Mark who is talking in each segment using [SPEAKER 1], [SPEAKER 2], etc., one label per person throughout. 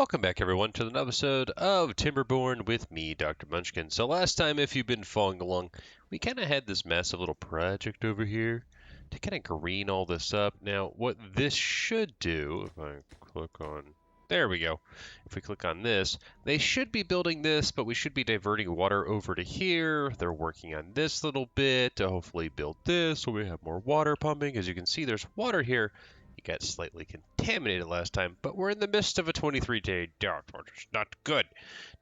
[SPEAKER 1] Welcome back, everyone, to another episode of Timberborn with me, Dr. Munchkin. So last time, if you've been following along, we kind of had this massive little project over here to kind of green all this up. Now, what this should do, if I click on... There we go. If we click on this, they should be building this, but we should be diverting water over to here. They're working on this little bit to hopefully build this so we have more water pumping. As you can see, there's water here. It got slightly contaminated last time, but we're in the midst of a 23-day drought, which is not good.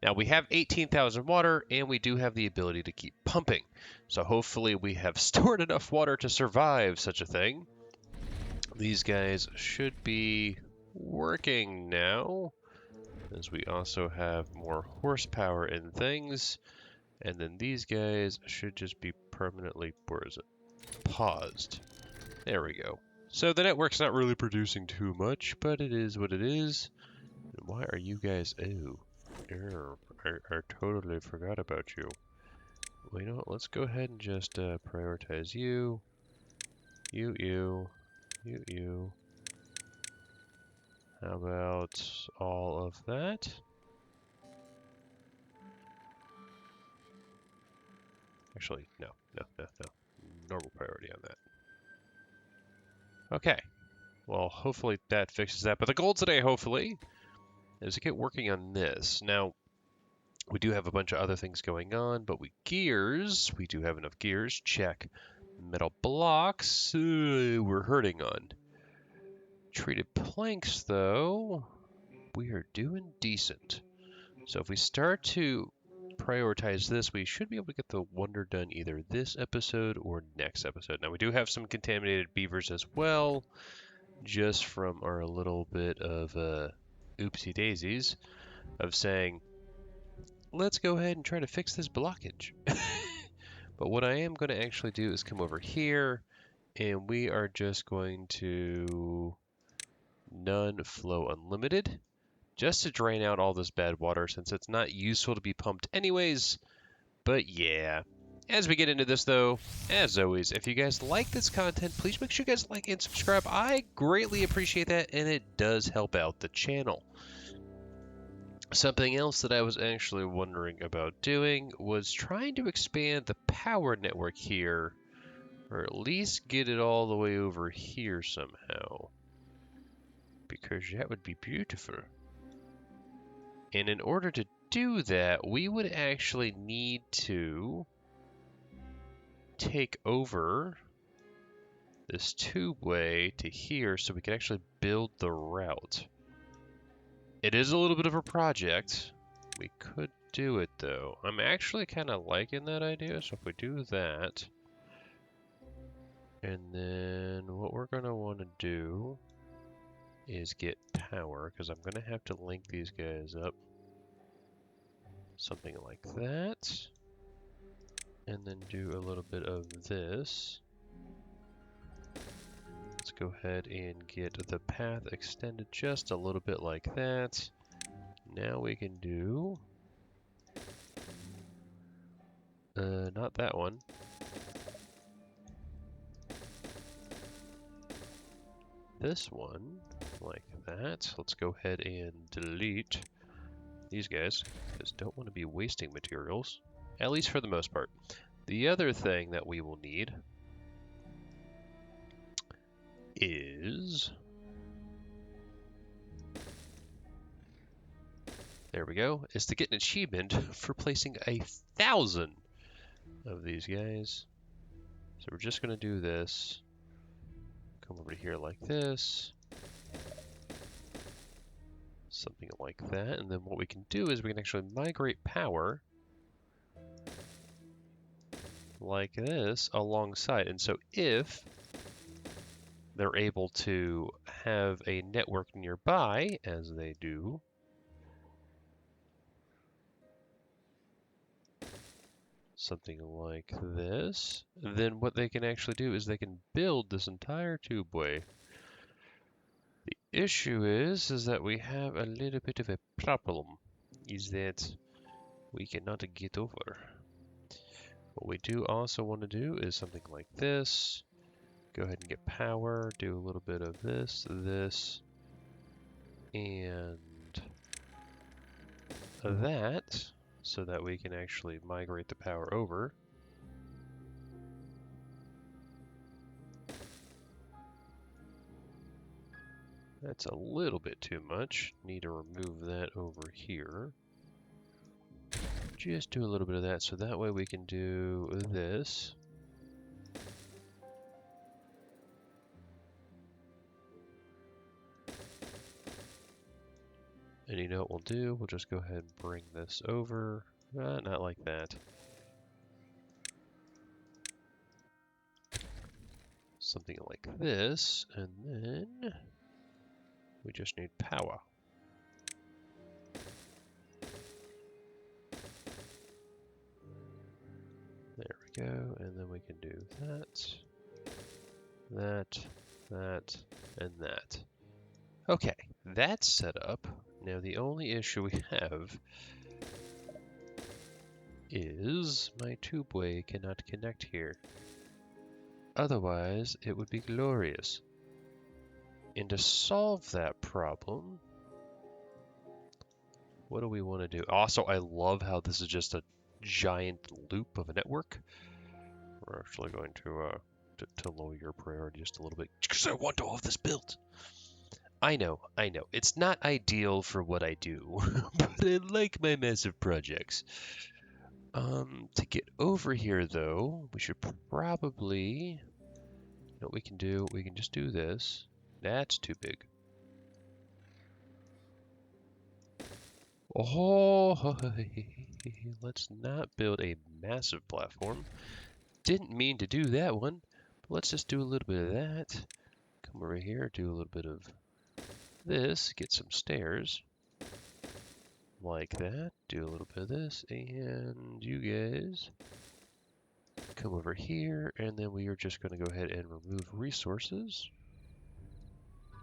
[SPEAKER 1] Now, we have 18,000 water, and we do have the ability to keep pumping. So hopefully we have stored enough water to survive such a thing. These guys should be working now, as we also have more horsepower and things. And then these guys should just be permanently, where is it? Paused. There we go. So the network's not really producing too much, but it is what it is. Why are you guys... Oh, I totally forgot about you. Well, you know what? Let's go ahead and just prioritize you. You. How about all of that? Actually, no. Normal priority on that. Okay. Well, hopefully that fixes that. But the goal today, hopefully, is to get working on this. Now, we do have a bunch of other things going on, but we do have enough gears. Check. Metal blocks, we're hurting on. Treated planks, though, we are doing decent. So if we start to prioritize this, we should be able to get the wonder done either this episode or next episode. Now, we do have some contaminated beavers as well, just from our little bit of oopsie daisies of saying, let's go ahead and try to fix this blockage. But what I am going to actually do is come over here, and we are just going to none flow unlimited, just to drain out all this bad water since it's not useful to be pumped anyways. But yeah, as we get into this though, as always, if you guys like this content, please make sure you guys like and subscribe. I greatly appreciate that, and it does help out the channel. Something else that I was actually wondering about doing was trying to expand the power network here, or at least get it all the way over here somehow, because that would be beautiful. And in order to do that, we would actually need to take over this tubeway to here so we can actually build the route. It is a little bit of a project. We could do it though. I'm actually kind of liking that idea, so if we do that, and then what we're going to want to do is get power, because I'm going to have to link these guys up. Something like that. And then do a little bit of this. Let's go ahead and get the path extended just a little bit like that. Now we can do... not that one. This one, like that. Let's go ahead and delete these guys, because don't want to be wasting materials, at least for the most part. The other thing that we will need is... There we go, is to get an achievement for placing 1,000 of these guys. So we're just going to do this. Come over here like this. Something like that. And then what we can do is we can actually migrate power like this alongside. And so if they're able to have a network nearby, as they do, something like this, then what they can actually do is they can build this entire tubeway. The issue is that we have a little bit of a problem, is that we cannot get over. What we do also want to do is something like this. Go ahead and get power, do a little bit of this, and that so that we can actually migrate the power over. That's a little bit too much. Need to remove that over here. Just do a little bit of that so that way we can do this. And you know what we'll do? We'll just go ahead and bring this over. Not like that. Something like this, and then we just need power. There we go, and then we can do that, that, and that. Okay, that's set up. Now the only issue we have is my tubeway cannot connect here. Otherwise, it would be glorious. And to solve that problem, what do we want to do? Also, I love how this is just a giant loop of a network. We're actually going to lower your priority just a little bit because I want all of this built. I know. It's not ideal for what I do, but I like my massive projects. To get over here, though, we should probably... You know what we can do? We can just do this. That's too big. Oh, let's not build a massive platform. Didn't mean to do that one, but let's just do a little bit of that. Come over here, do a little bit of this, get some stairs. Like that, do a little bit of this, and you guys come over here, and then we are just going to go ahead and remove resources.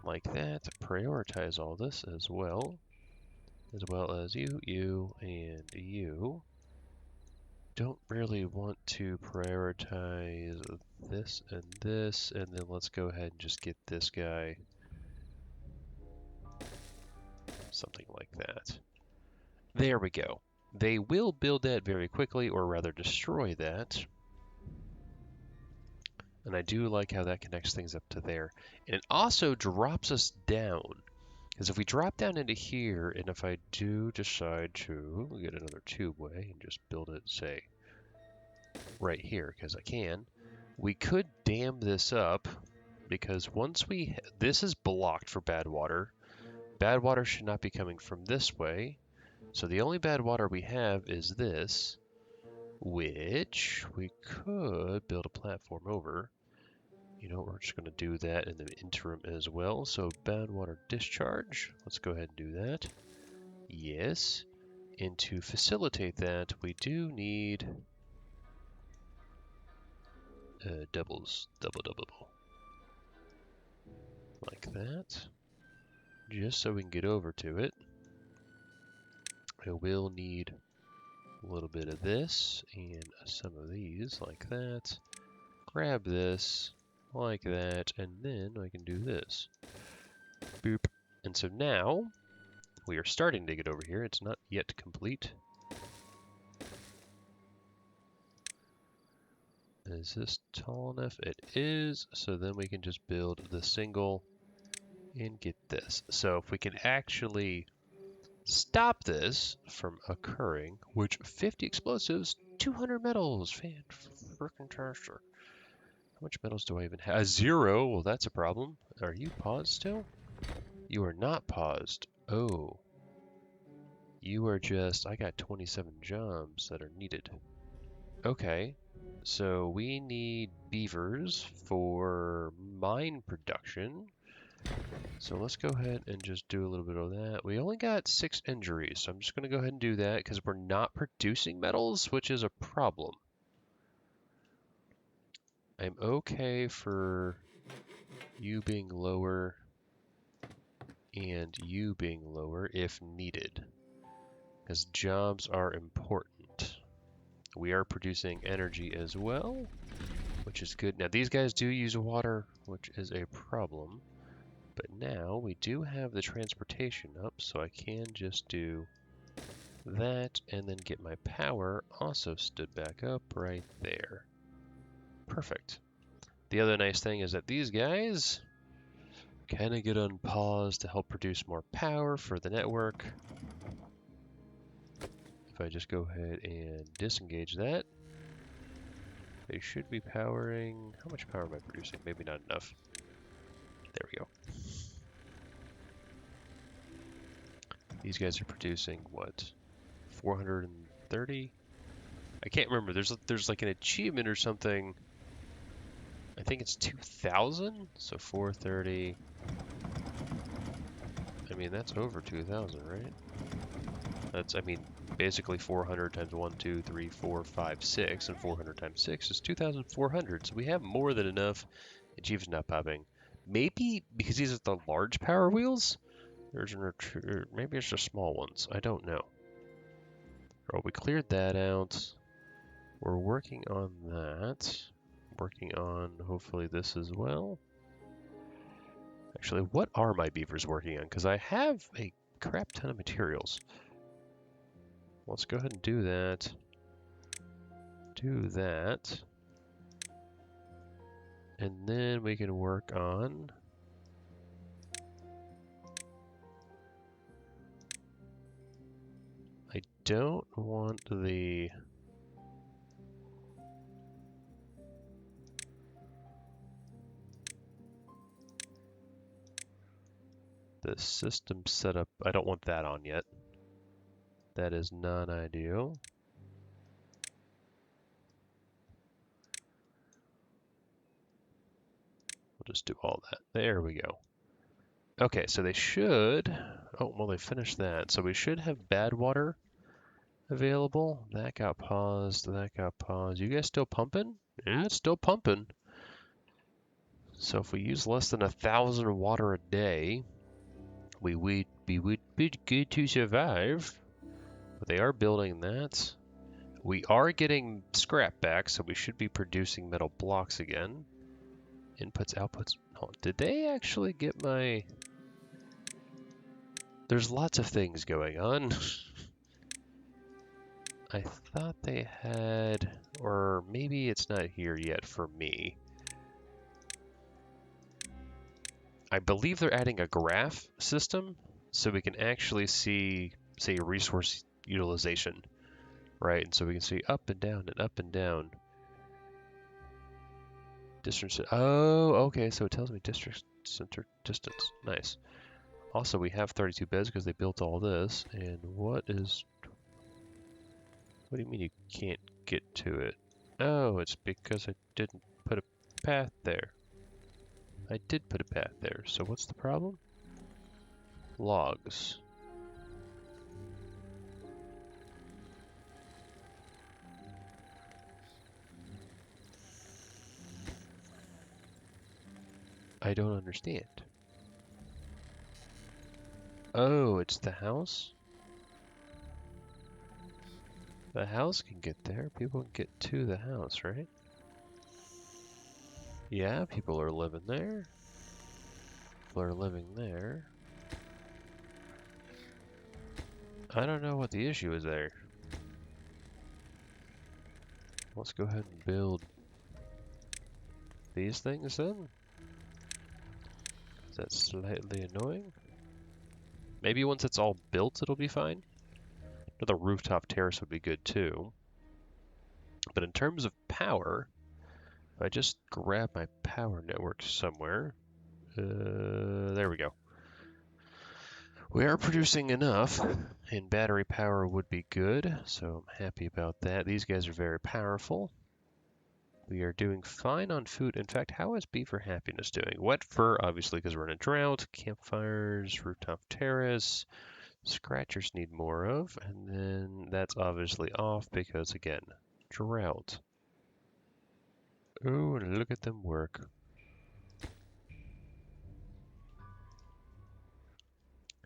[SPEAKER 1] Like that, prioritize all this as well as you, and you. Don't really want to prioritize this, and then let's go ahead and just get this guy. Something like that. There we go. They will build that very quickly, or rather destroy that. And I do like how that connects things up to there. And it also drops us down. Because if we drop down into here, and if I do decide to get another tubeway and just build it, say, right here, because I can, we could dam this up, because once this is blocked for bad water. Bad water should not be coming from this way. So the only bad water we have is this, which we could build a platform over. You know, we're just going to do that in the interim as well. So bad water discharge, let's go ahead and do that. Yes. And to facilitate that, we do need doubles, double. Like that. Just so we can get over to it. I will need a little bit of this and some of these like that. Grab this like that, and then I can do this. Boop. And so now we are starting to get over here. It's not yet complete. Is this tall enough? It is. So then we can just build the single and get this. So if we can actually stop this from occurring, which 50 explosives, 200 metals, fan-frickin-tastic. How much metals do I even have? 0, well that's a problem. Are you paused still? You are not paused. Oh. You are just, I got 27 jobs that are needed. Okay, so we need beavers for mine production. So let's go ahead and just do a little bit of that. We only got 6 injuries, so I'm just going to go ahead and do that because we're not producing metals, which is a problem. I'm okay for you being lower and you being lower if needed, because jobs are important. We are producing energy as well, which is good. Now these guys do use water, which is a problem. But now we do have the transportation up, so I can just do that, and then get my power also stood back up right there. Perfect. The other nice thing is that these guys kind of get unpaused to help produce more power for the network. If I just go ahead and disengage that, they should be powering... How much power am I producing? Maybe not enough. There we go. These guys are producing, what, 430? I can't remember. There's like an achievement or something. I think it's 2,000? So 430. I mean, that's over 2,000, right? That's, I mean, basically 400 times 1, 2, 3, 4, 5, 6, and 400 times 6 is 2,400. So we have more than enough. Achievement's not popping. Maybe because these are the large power wheels? Maybe it's just small ones. I don't know. Oh, we cleared that out. We're working on that. Working on, hopefully, this as well. Actually, what are my beavers working on? Because I have a crap ton of materials. Let's go ahead and do that. Do that. And then we can work on... I don't want the... system setup. I don't want that on yet. That is non-ideal. We'll just do all that. There we go. Okay, so they should... Oh, well, they finished that. So we should have bad water available. That got paused. That got paused. You guys still pumping? Yeah, it's still pumping. So if we use less than 1,000 water a day, we would be good to survive. But they are building that. We are getting scrap back, so we should be producing metal blocks again. Inputs, outputs. Oh, did they actually get my... There's lots of things going on. I thought they had... Or maybe it's not here yet for me. I believe they're adding a graph system, so we can actually see, say, resource utilization. Right, and so we can see up and down and up and down. Distance. Oh, okay, so it tells me district center distance. Nice. Also, we have 32 beds because they built all this. And what do you mean you can't get to it? Oh, it's because I didn't put a path there. I did put a path there, so what's the problem? Logs. I don't understand. Oh, it's the house? The house can get there. People can get to the house, right? Yeah, people are living there. People are living there. I don't know what the issue is there. Let's go ahead and build these things then. Is that slightly annoying? Maybe once it's all built, it'll be fine. Another rooftop terrace would be good too. But in terms of power, if I just grab my power network somewhere, there we go. We are producing enough, and battery power would be good, so I'm happy about that. These guys are very powerful. We are doing fine on food. In fact, how is Beaver Happiness doing? Wet fur, obviously, because we're in a drought. Campfires, rooftop terrace. Scratchers need more of, and then that's obviously off because, again, drought. Oh, look at them work.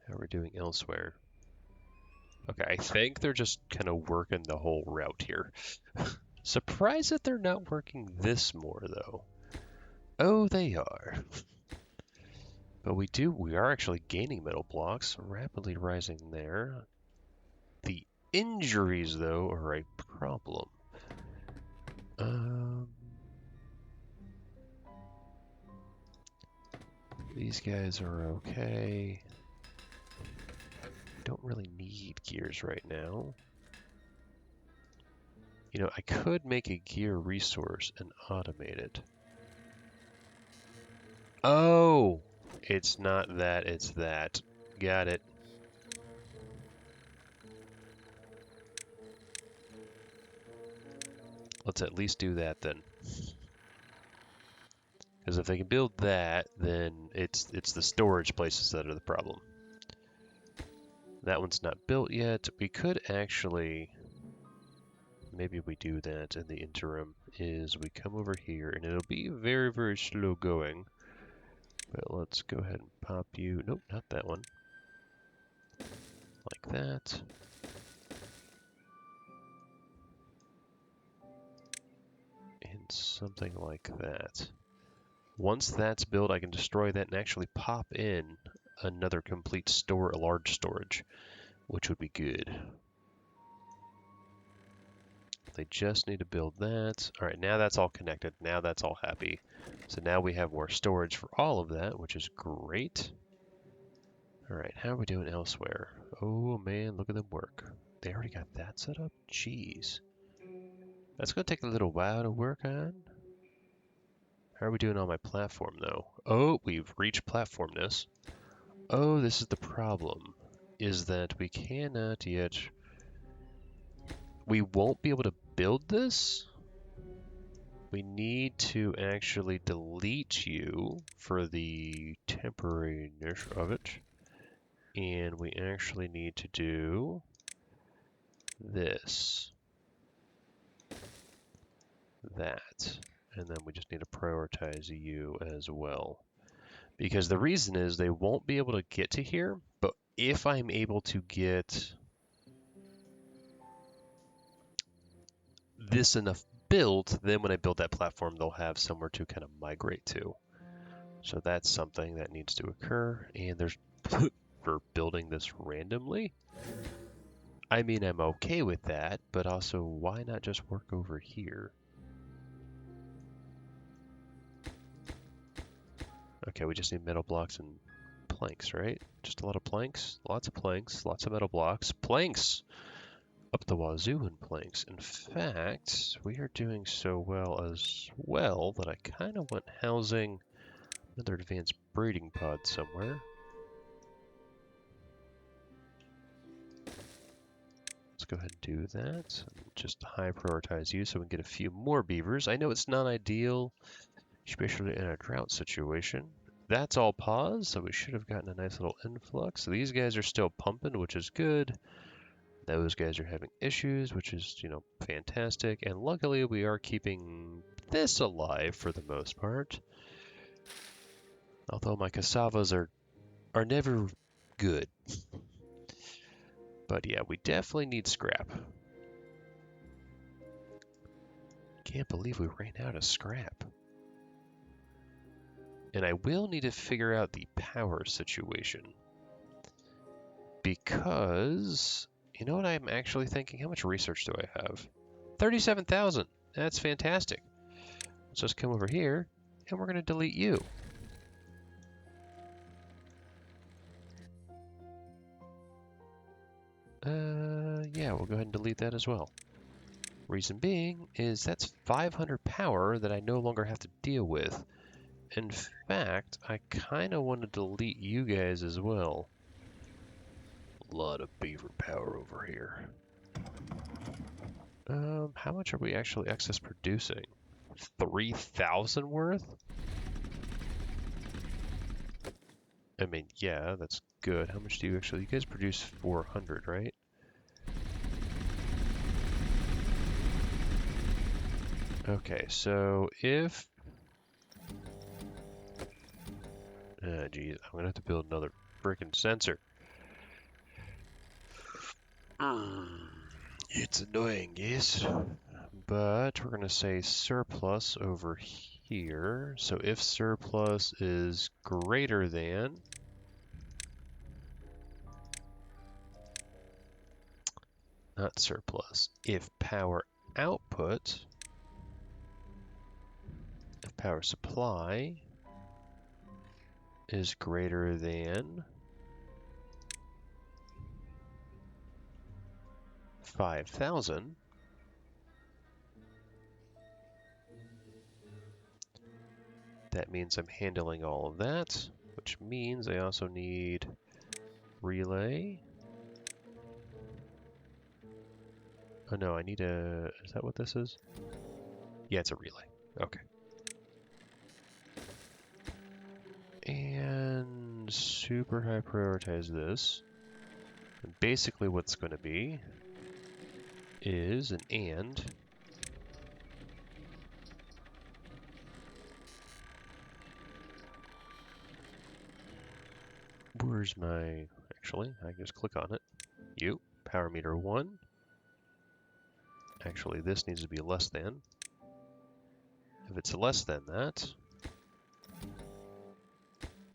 [SPEAKER 1] How are we doing elsewhere? Okay, I think they're just kind of working the whole route here. Surprised that they're not working this more, though. Oh, they are. But we are actually gaining metal blocks, rapidly rising there. The Injuries, though, are a problem. These guys are okay. Don't really need gears right now. You know, I could make a gear resource and automate it. Oh! It's not that, it's that. Got it. Let's at least do that then. Because if they can build that, then it's the storage places that are the problem. That one's not built yet. We could actually, maybe we do that in the interim, is we come over here, and it'll be very, very slow going. But let's go ahead and pop you, nope, not that one. Like that. And something like that. Once that's built, I can destroy that and actually pop in another complete store, a large storage, which would be good. They just need to build that. All right, now that's all connected. Now that's all happy. So now we have more storage for all of that, which is great. All right, how are we doing elsewhere? Oh man, look at them work. They already got that set up? Jeez. That's gonna take a little while to work on. How are we doing on my platform though? Oh, we've reached platformness. Oh, this is the problem, is that we cannot yet... We won't be able to build this? We need to actually delete you for the temporariness of it. And we actually need to do this. That. And then we just need to prioritize you as well. Because the reason is they won't be able to get to here, but if I'm able to get this enough built, then when I build that platform, they'll have somewhere to kind of migrate to. So that's something that needs to occur. And there's for building this randomly. I mean, I'm okay with that, but also why not just work over here? Okay, we just need metal blocks and planks, right? Just a lot of planks, lots of metal blocks, planks! Up the wazoo in planks. In fact, we are doing so well as well that I kind of want housing another advanced breeding pod somewhere. Let's go ahead and do that. Just high prioritize you so we can get a few more beavers. I know it's not ideal, especially in a drought situation. That's all paused, so we should have gotten a nice little influx. So these guys are still pumping, which is good. Those guys are having issues, which is, you know, fantastic. And luckily, we are keeping this alive for the most part. Although my cassavas are never good. But yeah, we definitely need scrap. Can't believe we ran out of scrap. And I will need to figure out the power situation. Because, you know what I'm actually thinking? How much research do I have? 37,000. That's fantastic. Let's just come over here, and we're going to delete you. Yeah, we'll go ahead and delete that as well. Reason being is that's 500 power that I no longer have to deal with. In fact, I kind of want to delete you guys as well. A lot of beaver power over here. How much are we actually excess producing? 3,000 worth? I mean, yeah, that's good. How much do you actually... You guys produce 400, right? Okay, so if... geez, I'm gonna have to build another freaking sensor. It's annoying, yes. But we're gonna say surplus over here. So if surplus is greater than... not surplus. If power output, if power supply is greater than 5,000, that means I'm handling all of that, which means I also need relay. Oh no, I need a, is that what this is? Yeah, it's a relay. Okay. And super high prioritize this. And basically what's going to be is an and. Where's my, actually, I can just click on it. You, power meter 1. Actually, this needs to be less than. If it's less than that,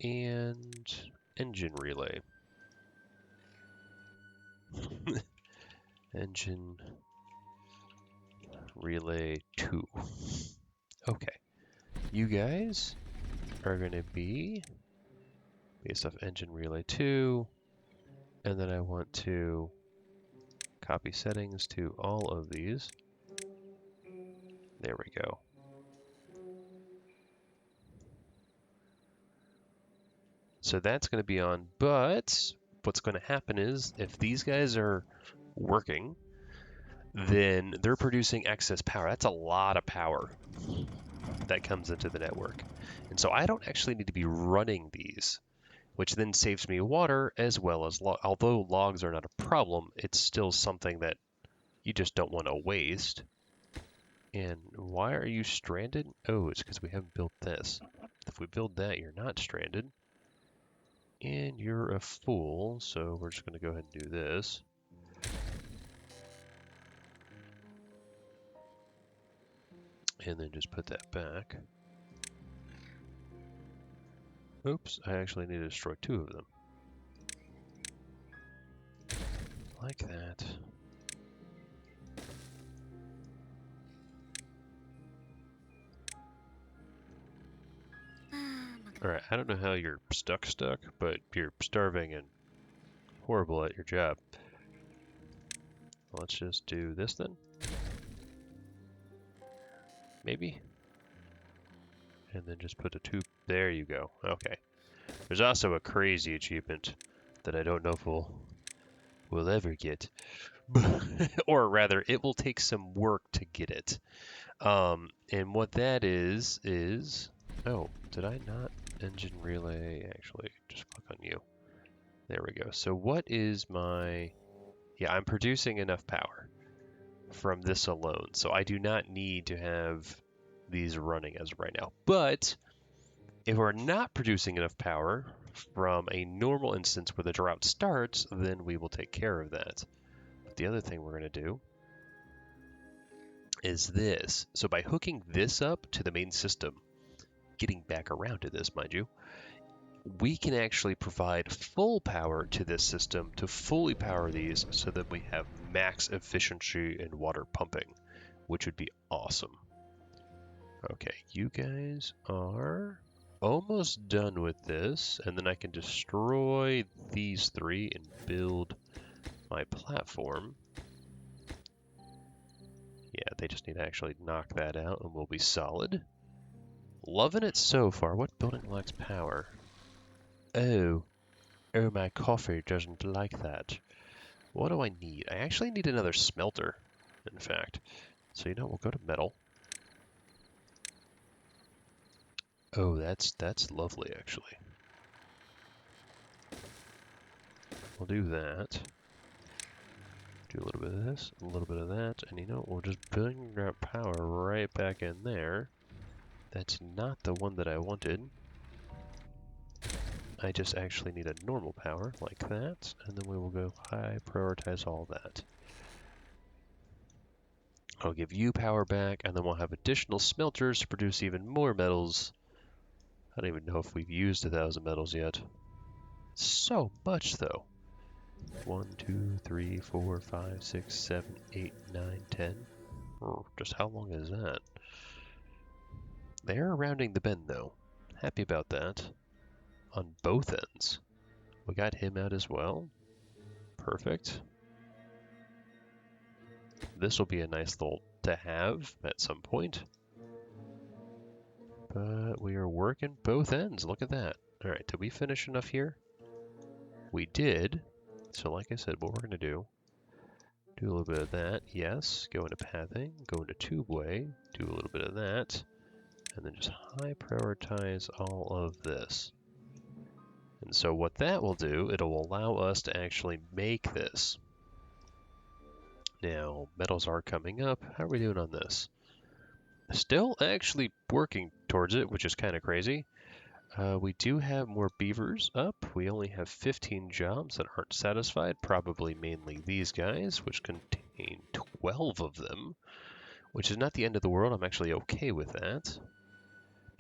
[SPEAKER 1] and engine relay. Engine relay 2. Okay. You guys are going to be based off engine relay 2, and then I want to copy settings to all of these. There we go. So that's going to be on, but what's going to happen is if these guys are working, then they're producing excess power. That's a lot of power that comes into the network. And so I don't actually need to be running these, which then saves me water as well as although logs are not a problem, it's still something that you just don't want to waste. And why are you stranded? Oh, it's because we haven't built this. If we build that, you're not stranded. And you're a fool, so we're just going to go ahead and do this. And then just put that back. Oops, I actually need to destroy 2 of them. Like that. Alright, I don't know how you're stuck, but you're starving and horrible at your job. Let's just do this then. Maybe? And then just put a 2. There you go. Okay. There's also a crazy achievement that I don't know if we'll ever get. Or rather, it will take some work to get it. And what that is... Oh, did I not? Engine relay, actually, just click on you. There we go. So what is my... Yeah, I'm producing enough power from this alone. So I do not need to have these running as of right now. But if we're not producing enough power from a normal instance where the drought starts, then we will take care of that. But the other thing we're going to do is this. So by hooking this up to the main system, getting back around to this, mind you, we can actually provide full power to this system to fully power these so that we have max efficiency in water pumping, which would be awesome. Okay, you guys are almost done with this, and then I can destroy these 3 and build my platform. Yeah, they just need to actually knock that out and we'll be solid. Loving it so far. What building lacks power? Oh, my coffee doesn't like that. What do I need? I actually need another smelter, in fact. So, you know, we'll go to metal. Oh, that's lovely, actually. We'll do that. Do a little bit of this, a little bit of that, and you know, we'll just bring that power right back in there. That's not the one that I wanted. I just actually need a normal power, like that, and then we will go high, prioritize all that. I'll give you power back, and then we'll have additional smelters to produce even more metals. I don't even know if we've used 1,000 metals yet. So much, though. 1, 2, 3, 4, 5, 6, 7, 8, 9, 10. Oh, just how long is that? They're rounding the bend, though. Happy about that. On both ends. We got him out as well. Perfect. This will be a nice little to have at some point. But we are working both ends. Look at that. All right, did we finish enough here? We did. So like I said, what we're going to do a little bit of that. Yes, go into pathing, go into tubeway, do a little bit of that, and then just high prioritize all of this. And so what that will do, it'll allow us to actually make this. Now, metals are coming up. How are we doing on this? Still actually working towards it, which is kind of crazy. We do have more beavers up. We only have 15 jobs that aren't satisfied, probably mainly these guys, which contain 12 of them, which is not the end of the world. I'm actually okay with that.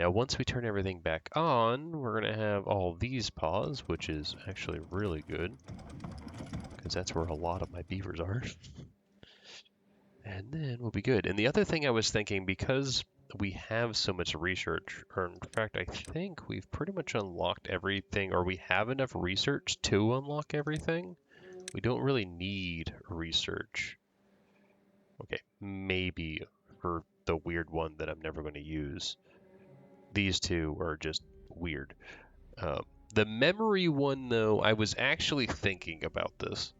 [SPEAKER 1] Now, once we turn everything back on, we're going to have all these paws, which is actually really good, because that's where a lot of my beavers are. And then we'll be good. And the other thing I was thinking, because we have so much research, or in fact, I think we've pretty much unlocked everything, or we have enough research to unlock everything. We don't really need research. Okay, maybe for the weird one that I'm never going to use. These two are just weird. The memory one, though, I was actually thinking about this.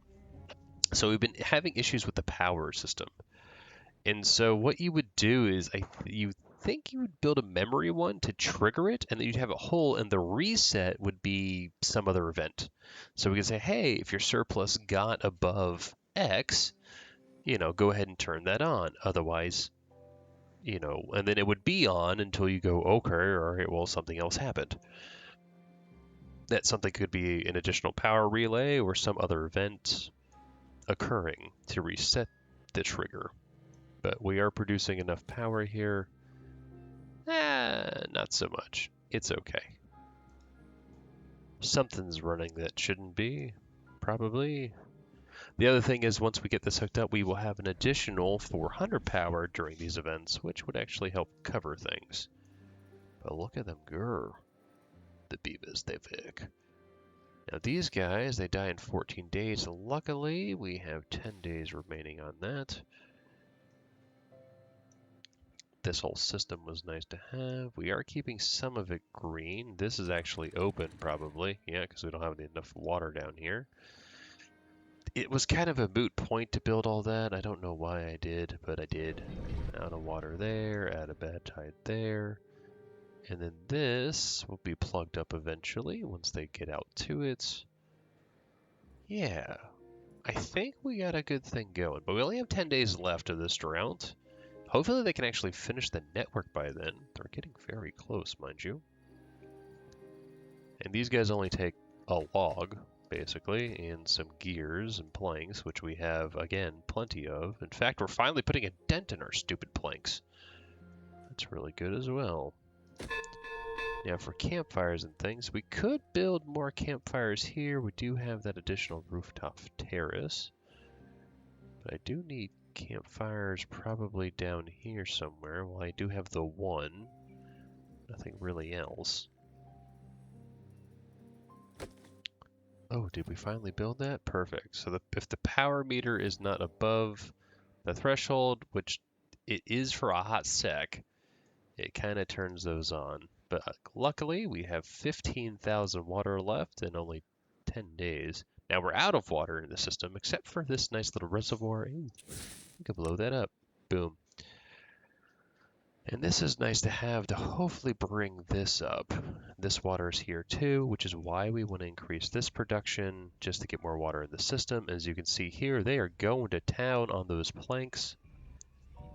[SPEAKER 1] So we've been having issues with the power system. And so what you would do is, you think you would build a memory one to trigger it, and then you'd have a hole, and the reset would be some other event. So we could say, hey, if your surplus got above X, go ahead and turn that on. Otherwise, and then it would be on until you go, okay, all right, well, something else happened. That something could be an additional power relay or some other event occurring to reset the trigger. But we are producing enough power here. Not so much. It's okay. Something's running that shouldn't be, probably. The other thing is, once we get this hooked up, we will have an additional 400 power during these events, which would actually help cover things. But look at them, grr. The beavers, they big. Now these guys, they die in 14 days. Luckily, we have 10 days remaining on that. This whole system was nice to have. We are keeping some of it green. This is actually open, probably. Yeah, because we don't have enough water down here. It was kind of a moot point to build all that. I don't know why I did, but I did. Out of water there, add a bad tide there. And then this will be plugged up eventually once they get out to it. Yeah, I think we got a good thing going, but we only have 10 days left of this drought. Hopefully they can actually finish the network by then. They're getting very close, mind you. And these guys only take a log, basically, and some gears and planks, which we have, again, plenty of. In fact, we're finally putting a dent in our stupid planks. That's really good as well. Now for campfires and things, we could build more campfires here. We do have that additional rooftop terrace. But I do need campfires probably down here somewhere. Well, I do have the one. Nothing really else. Oh, did we finally build that? Perfect. So if the power meter is not above the threshold, which it is for a hot sec, it kind of turns those on. But luckily, we have 15,000 water left in only 10 days. Now we're out of water in the system, except for this nice little reservoir. Ooh, we can blow that up. Boom. And this is nice to have to hopefully bring this up. This water is here too, which is why we want to increase this production, just to get more water in the system. As you can see here, they are going to town on those planks,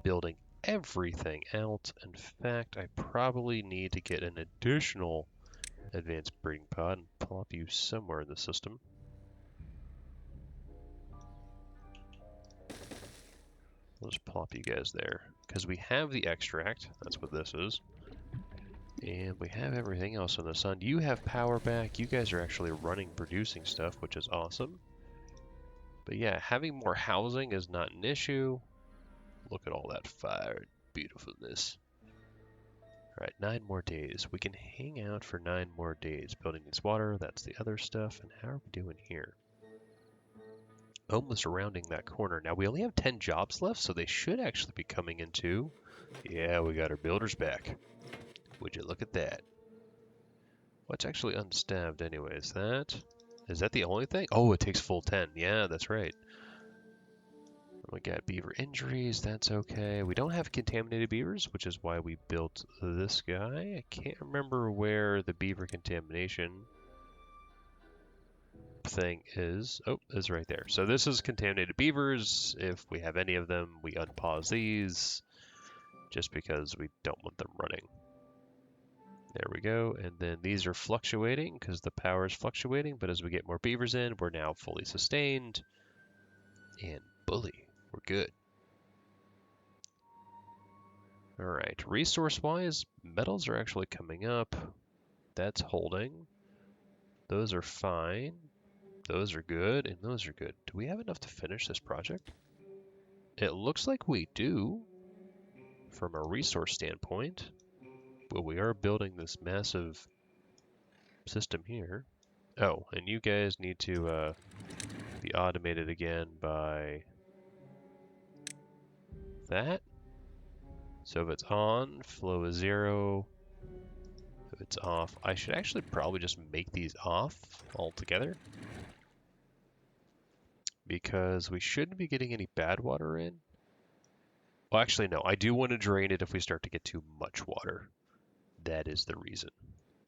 [SPEAKER 1] building everything out. In fact, I probably need to get an additional advanced breeding pod and plop you somewhere in the system. We'll just plop you guys there, because we have the extract. That's what this is. And we have everything else on the sun. You have power back. You guys are actually running, producing stuff, which is awesome. But yeah, having more housing is not an issue. Look at all that fire beautifulness. Alright, 9 more days. We can hang out for 9 more days. Building needs water, that's the other stuff. And how are we doing here? Almost rounding that corner. Now, we only have 10 jobs left, so they should actually be coming into... Yeah, we got our builders back. Would you look at that? What's actually unstabbed anyways? Is that the only thing? Oh, it takes full 10. Yeah, that's right. We got beaver injuries, that's okay. We don't have contaminated beavers, which is why we built this guy. I can't remember where the beaver contamination thing is. Oh, it's right there. So this is contaminated beavers. If we have any of them, we unpause these just because we don't want them running. There we go. And then these are fluctuating because the power is fluctuating, but as we get more beavers in, we're now fully sustained. And bully, we're good. Alright, resource-wise, metals are actually coming up. That's holding. Those are fine. Those are good, and those are good. Do we have enough to finish this project? It looks like we do, from a resource standpoint. But we are building this massive system here. Oh, and you guys need to be automated again by that. So if it's on, flow is 0. If it's off, I should actually probably just make these off altogether. Because we shouldn't be getting any bad water in. Well, actually, no. I do want to drain it if we start to get too much water. That is the reason.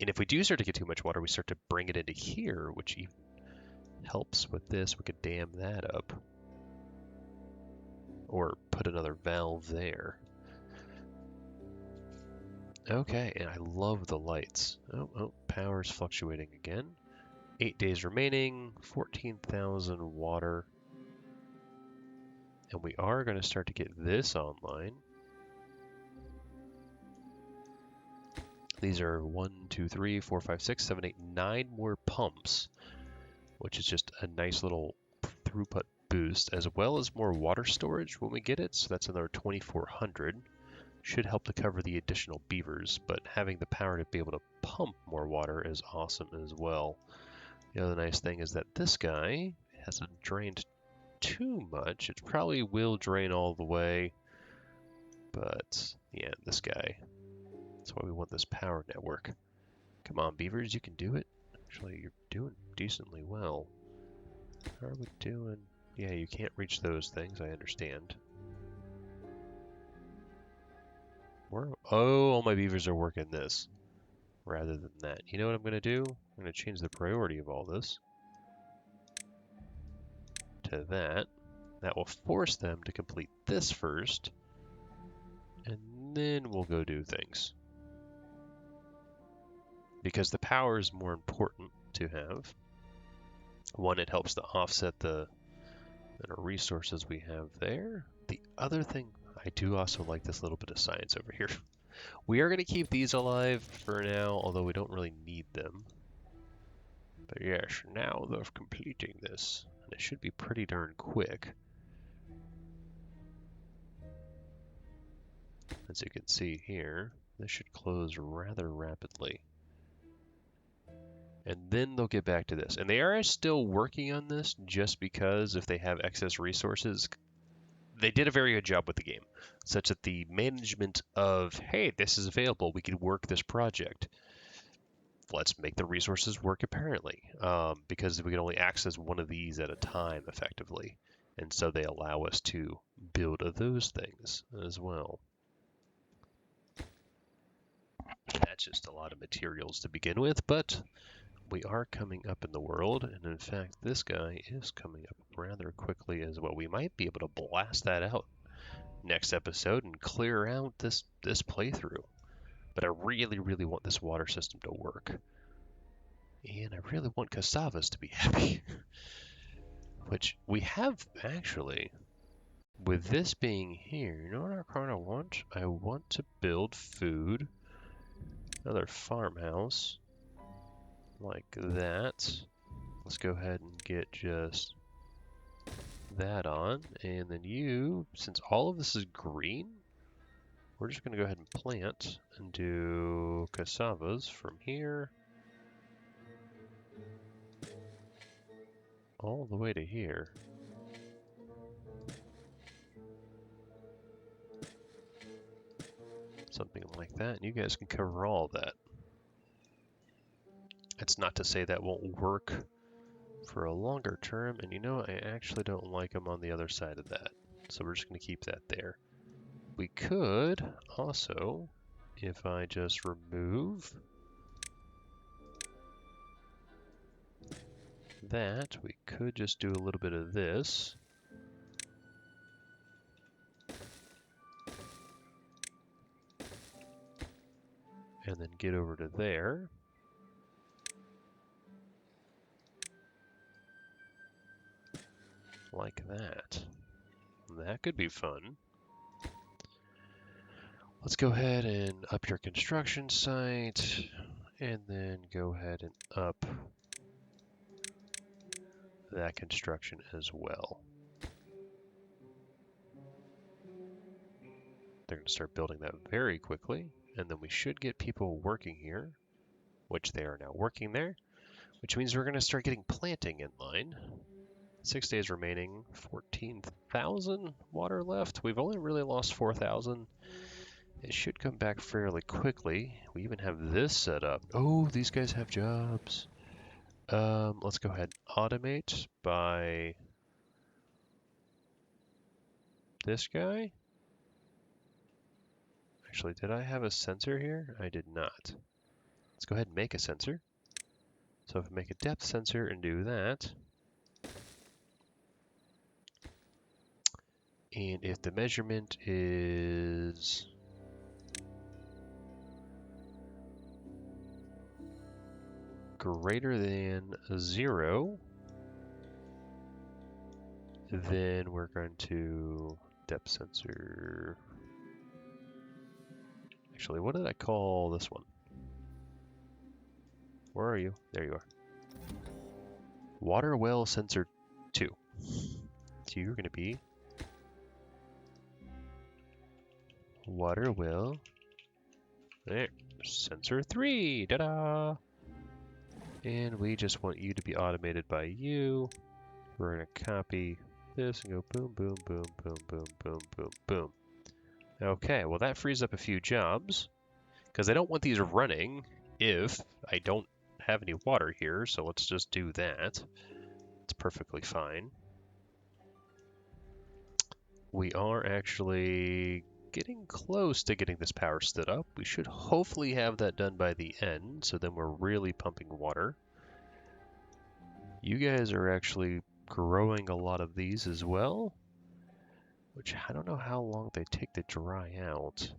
[SPEAKER 1] And if we do start to get too much water, we start to bring it into here, which even helps with this. We could dam that up. Or put another valve there. Okay, and I love the lights. Oh, power's fluctuating again. 8 days remaining, 14,000 water. And we are going to start to get this online. These are 1, 2, 3, 4, 5, 6, 7, 8, 9 more pumps, which is just a nice little throughput boost, as well as more water storage when we get it. So that's another 2,400. Should help to cover the additional beavers, but having the power to be able to pump more water is awesome as well. The other nice thing is that this guy hasn't drained too much. It probably will drain all the way, but yeah, this guy. That's why we want this power network. Come on, beavers, you can do it. Actually, you're doing decently well. How are we doing? Yeah, you can't reach those things, I understand. Oh, all my beavers are working this rather than that. You know what I'm going to do? I'm going to change the priority of all this to that. That will force them to complete this first, and then we'll go do things. Because the power is more important to have. One, it helps to offset the resources we have there. The other thing, I do also like this little bit of science over here. We are going to keep these alive for now, although we don't really need them. But yes, now they're completing this. And it should be pretty darn quick. As you can see here, this should close rather rapidly. And then they'll get back to this. And they are still working on this just because if they have excess resources, they did a very good job with the game, such that the management of, hey, this is available, we can work this project. Let's make the resources work apparently, because we can only access one of these at a time effectively. And so they allow us to build those things as well. That's just a lot of materials to begin with, but we are coming up in the world, and in fact, this guy is coming up rather quickly as well. We might be able to blast that out next episode and clear out this playthrough. But I really, really want this water system to work. And I really want Cassavas to be happy. Which we have, actually. With this being here, you know what I kind of want? I want to build food. Another farmhouse. Like that. Let's go ahead and get just that on. And then you, since all of this is green, we're just going to go ahead and plant and do cassavas from here all the way to here. Something like that, and you guys can cover all of that. It's not to say that won't work for a longer term, and you know, I actually don't like them on the other side of that. So we're just going to keep that there. We could also, if I just remove that, we could just do a little bit of this. And then get over to there. Like that. That could be fun. Let's go ahead and up your construction site, and then go ahead and up that construction as well. They're going to start building that very quickly, and then we should get people working here, which they are now working there, which means we're going to start getting planting in line. 6 days remaining, 14,000 water left. We've only really lost 4,000. It should come back fairly quickly. We even have this set up. Oh, these guys have jobs. Let's go ahead and automate by this guy. Actually, did I have a sensor here? I did not. Let's go ahead and make a sensor. So if I make a depth sensor and do that, and if the measurement is greater than 0, then we're going to depth sensor. Actually, what did I call this one? Where are you? There you are. Water well sensor 2. So you're going to be water well there, sensor 3. Ta-da! And we just want you to be automated by you. We're going to copy this and go boom, boom, boom, boom, boom, boom, boom, boom. Okay, well that frees up a few jobs, because I don't want these running if I don't have any water here, so let's just do that. It's perfectly fine. We are actually getting close to getting this power stood up. We should hopefully have that done by the end, so then we're really pumping water. You guys are actually growing a lot of these as well, which I don't know how long they take to dry out.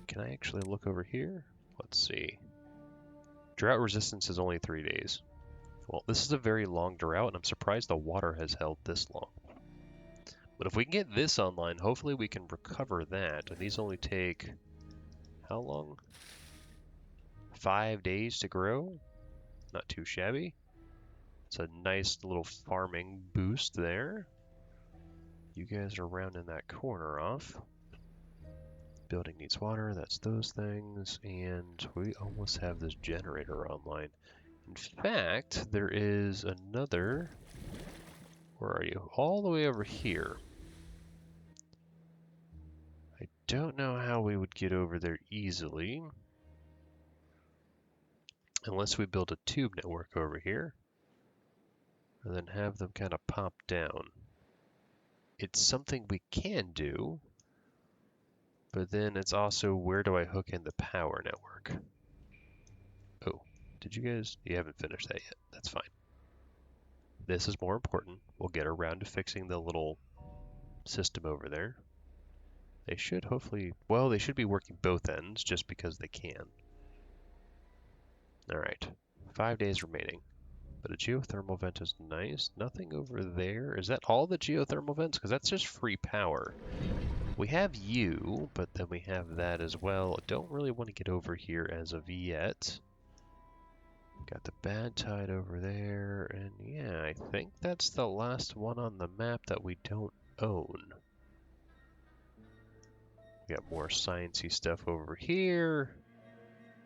[SPEAKER 1] Can I actually look over here? Let's see. Drought resistance is only 3 days. Well, this is a very long drought, and I'm surprised the water has held this long. But if we can get this online, hopefully we can recover that. And these only take, how long? 5 days to grow? Not too shabby. It's a nice little farming boost there. You guys are rounding that corner off. Building needs water, that's those things, and we almost have this generator online. In fact, there is another, where are you? All the way over here. I don't know how we would get over there easily, unless we build a tube network over here, and then have them kind of pop down. It's something we can do, but then it's also, where do I hook in the power network? Oh, did you guys? You haven't finished that yet. That's fine. This is more important. We'll get around to fixing the little system over there. They should hopefully, well, they should be working both ends just because they can. All right, 5 days remaining. But a geothermal vent is nice. Nothing over there. Is that all the geothermal vents? Because that's just free power. We have you, but then we have that as well. I don't really want to get over here as of yet. Got the bad tide over there, and yeah, I think that's the last one on the map that we don't own. We got more sciencey stuff over here.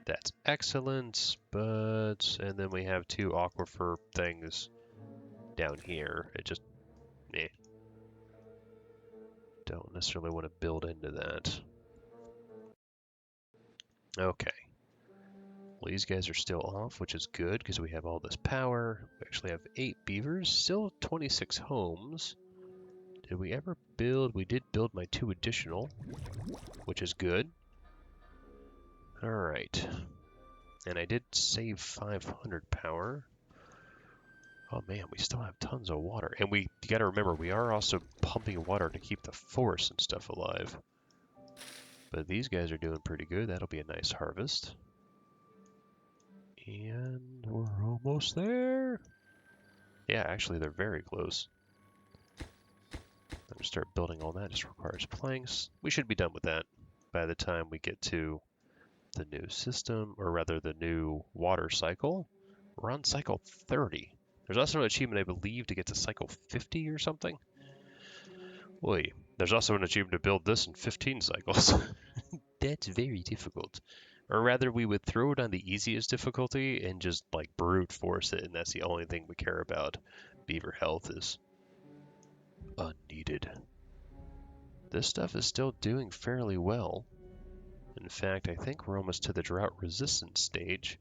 [SPEAKER 1] That's excellent, but... And then we have two aquifer things down here. It just... eh. Don't necessarily want to build into that. Okay. Well, these guys are still off, which is good because we have all this power. We actually have 8 beavers, still 26 homes. Did we ever build? We did build my 2 additional, which is good. All right. And I did save 500 power. Oh man, we still have tons of water. And you gotta remember, we are also pumping water to keep the forest and stuff alive. But these guys are doing pretty good. That'll be a nice harvest. And we're almost there. Yeah, actually, they're very close. I'm gonna start building all that. Just requires planks. We should be done with that by the time we get to the new system, or rather the new water cycle. We're on cycle 30. There's also an achievement, I believe, to get to cycle 50 or something. Boy, there's also an achievement to build this in 15 cycles. That's very difficult. Or rather, we would throw it on the easiest difficulty and just like brute force it, and that's the only thing we care about. Beaver health is unneeded. This stuff is still doing fairly well. In fact, I think we're almost to the drought resistant stage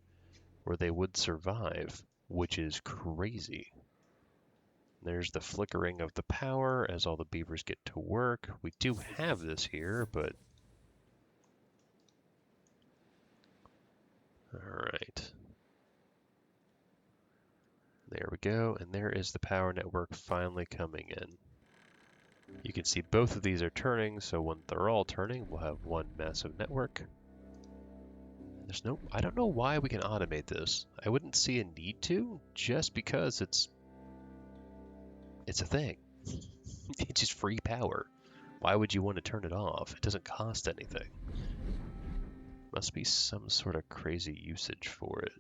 [SPEAKER 1] where they would survive, which is crazy. There's the flickering of the power as all the beavers get to work. We do have this here, but... Alright. There we go, and there is the power network finally coming in. You can see both of these are turning, so when they're all turning, we'll have one massive network. I don't know why we can automate this. I wouldn't see a need to, just because it's a thing. It's just free power. Why would you want to turn it off? It doesn't cost anything. Must be some sort of crazy usage for it.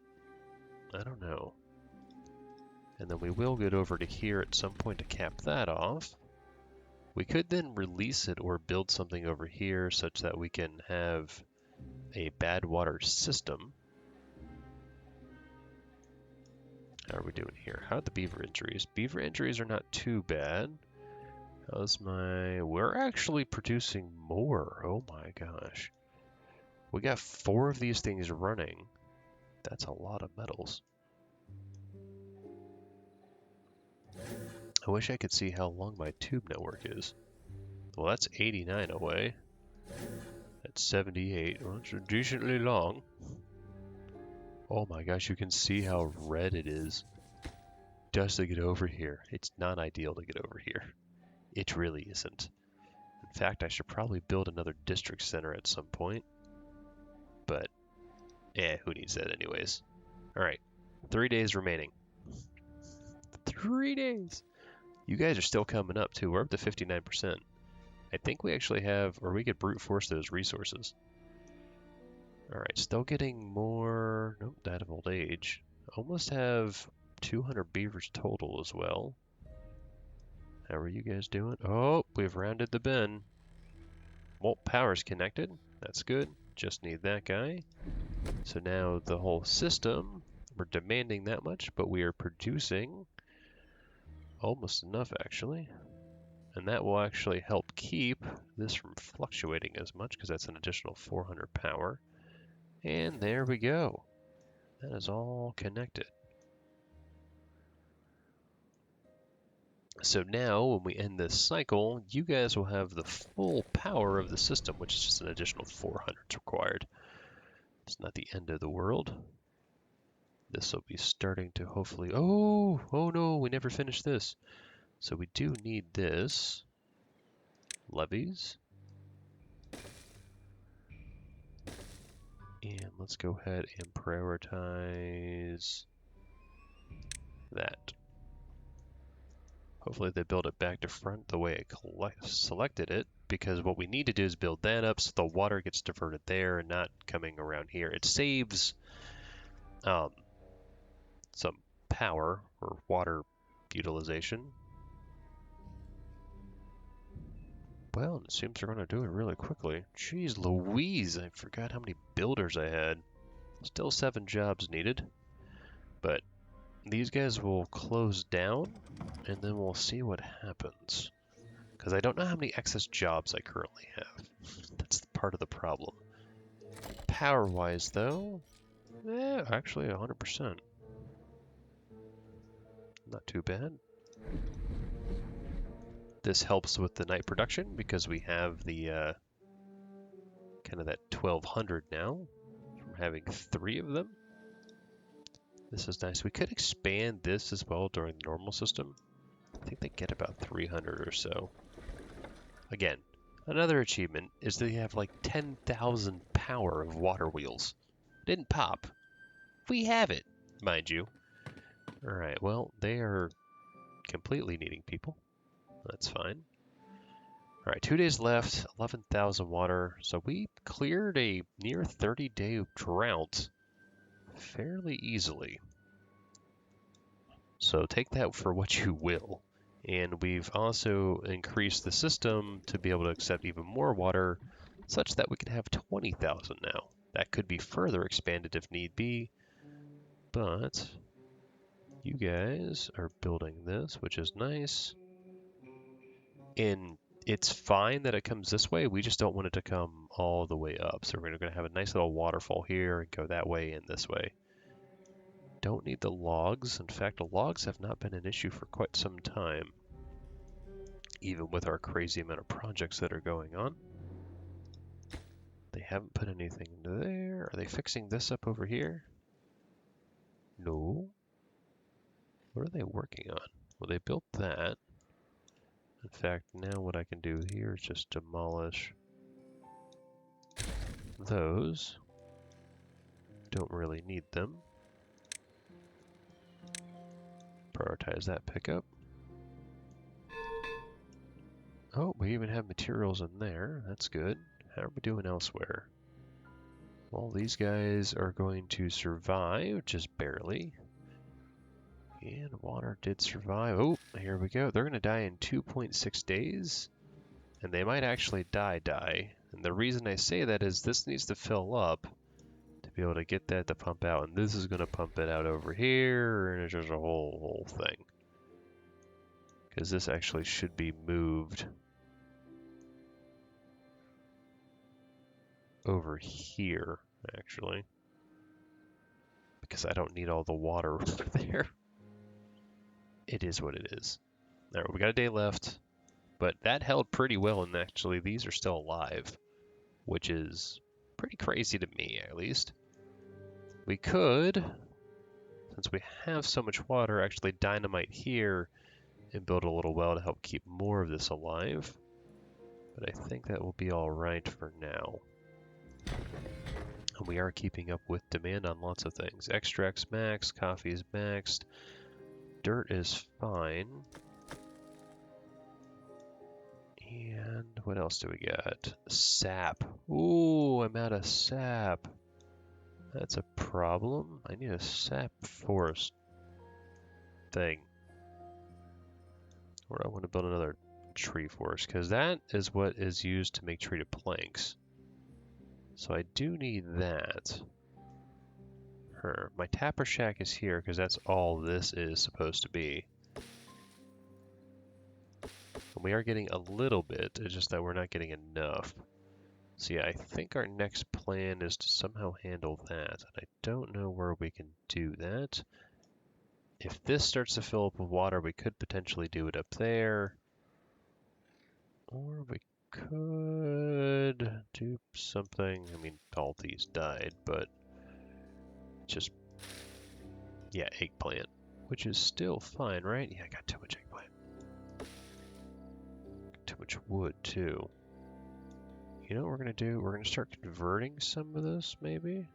[SPEAKER 1] I don't know. And then we will get over to here at some point to cap that off. We could then release it or build something over here such that we can have a bad water system. How are we doing here? How are the beaver injuries? Beaver injuries are not too bad. We're actually producing more. Oh my gosh. We got 4 of these things running. That's a lot of metals. I wish I could see how long my tube network is. Well, that's 89 away. That's 78. Well, it's decently long. Oh my gosh, you can see how red it is just to get over here. It's not ideal to get over here. It really isn't. In fact, I should probably build another district center at some point. But, who needs that anyways? Alright, 3 days remaining. 3 days! You guys are still coming up too. We're up to 59%. I think we actually have, or we could brute force those resources. Alright, still getting more, nope, that of old age. Almost have 200 beavers total as well. How are you guys doing? Oh, we've rounded the bend. Well, power's connected. That's good. Just need that guy. So now the whole system, we're demanding that much, but we are producing almost enough actually. And that will actually help keep this from fluctuating as much because that's an additional 400 power. And there we go. That is all connected. So now when we end this cycle, you guys will have the full power of the system, which is just an additional 400 required. It's not the end of the world. This will be starting to hopefully... Oh no, we never finished this. So we do need this. Levies. And let's go ahead and prioritize that. Hopefully they build it back to front the way I selected it, because what we need to do is build that up so the water gets diverted there and not coming around here. It saves some power or water utilization. Well, it seems they're going to do it really quickly. Jeez Louise, I forgot how many builders I had. Still 7 jobs needed. But these guys will close down, and then we'll see what happens. Because I don't know how many excess jobs I currently have. That's part of the problem. Power-wise, though, actually 100%. Not too bad. This helps with the night production because we have the kind of that 1200 now from having 3 of them. This is nice. We could expand this as well during the normal system. I think they get about 300 or so. Again, another achievement is they have like 10,000 power of water wheels. Didn't pop. We have it, mind you. Alright, well, they are completely needing people. That's fine. Alright, 2 days left, 11,000 water. So we cleared a near 30-day drought fairly easily. So take that for what you will. And we've also increased the system to be able to accept even more water, such that we can have 20,000 now. That could be further expanded if need be, but you guys are building this, which is nice. And it's fine that it comes this way, we just don't want it to come all the way up. So we're going to have a nice little waterfall here and go that way and this way. Don't need the logs. In fact, the logs have not been an issue for quite some time, even with our crazy amount of projects that are going on. They haven't put anything into there. Are they fixing this up over here? No. What are they working on? Well, they built that. In fact, now what I can do here is just demolish those. Don't really need them. Prioritize that pickup. Oh, we even have materials in there. That's good. How are we doing elsewhere? Well, these guys are going to survive, just barely. And water did survive. Oh, here we go. They're going to die in 2.6 days. And they might actually die. And the reason I say that is this needs to fill up to be able to get that to pump out. And this is going to pump it out over here. And it's just a whole thing. Because this actually should be moved over here, actually. Because I don't need all the water over there. It is what it is. All right, we got a day left. But that held pretty well, and actually these are still alive, which is pretty crazy to me, at least. We could, since we have so much water, actually dynamite here and build a little well to help keep more of this alive. But I think that will be all right for now. And we are keeping up with demand on lots of things. Extracts max, coffee is maxed, dirt is fine. And what else do we got? Sap. Ooh, I'm out of sap. That's a problem. I need a sap forest thing. Or I want to build another tree forest, because that is what is used to make treated planks. So I do need that. My tapper shack is here, because that's all this is supposed to be. And we are getting a little bit, it's just that we're not getting enough. So yeah, I think our next plan is to somehow handle that. And I don't know where we can do that. If this starts to fill up with water, we could potentially do it up there. Or we could do something. I mean, all these died, but just, yeah, eggplant, which is still fine, right? Yeah, I got too much eggplant. Too much wood, too. You know what we're going to do? We're going to start converting some of this, maybe?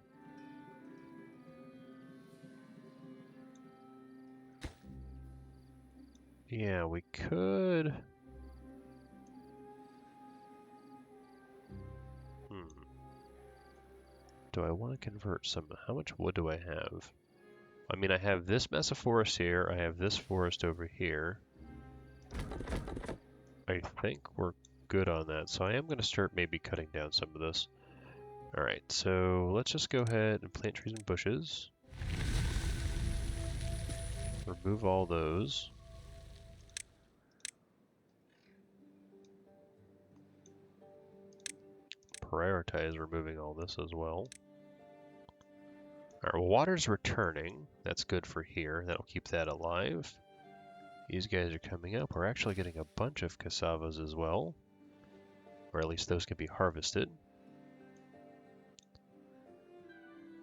[SPEAKER 1] Yeah, we could. Do I want to convert some? How much wood do I have? I mean, I have this mess of forest here. I have this forest over here. I think we're good on that. So I am going to start maybe cutting down some of this. All right, so let's just go ahead and plant trees and bushes. Remove all those. Prioritize removing all this as well. Alright, well, water's returning. That's good for here. That'll keep that alive. These guys are coming up. We're actually getting a bunch of cassavas as well. Or at least those can be harvested.